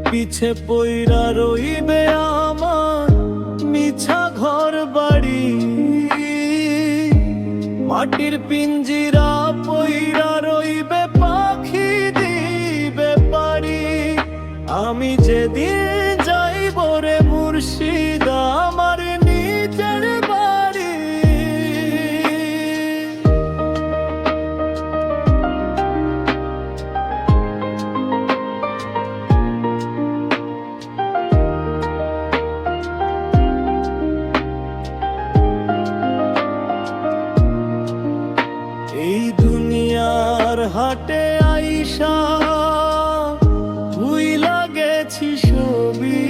পিছে পইরা রইবে আমার মিছা ঘর বাড়ি, মাটির পিঞ্জিরা পইরা রইবে পাখি দিবে পারি। আমি যেদিন যাইব রে মুর্শিদ আমার নিজের বাড়ি, এই দুনিয়ার হাটে আইসা ভুইলা গেছি সবই,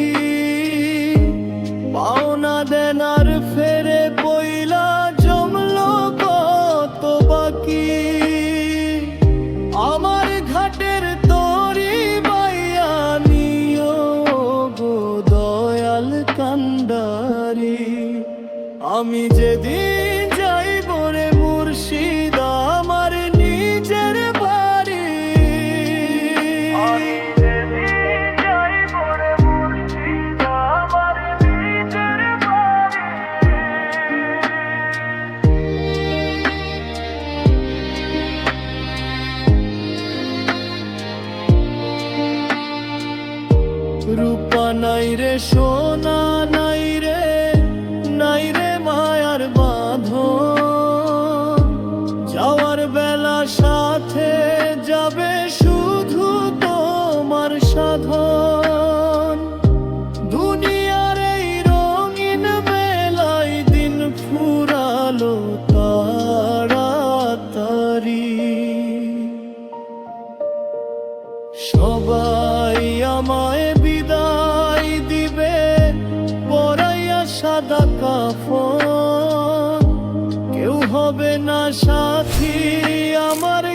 পাওনা দেনার ফেরে পইলা জমলো কত বাকি। আমার ঘাটের তরি বাইয়া নিও গো দয়াল কান্ডারি। আমি যেদিন যাইব রে মুর্শিদ আমার নিজের বাড়ি, রূপা নাই রে সোনা নাই রে, নাই রে মায়ার বাঁধন, যাওয়ার বেলা সাথে যাবে শুধু তোমার সাধন। দুনিয়ার এই রঙিন বেলায় দিন ফুরালো তাড়াতাড়ি, সবাই আমায় বিদায় দিবে পরাইয়া সাদা কাফন, কেউ হবে না সাথী আমার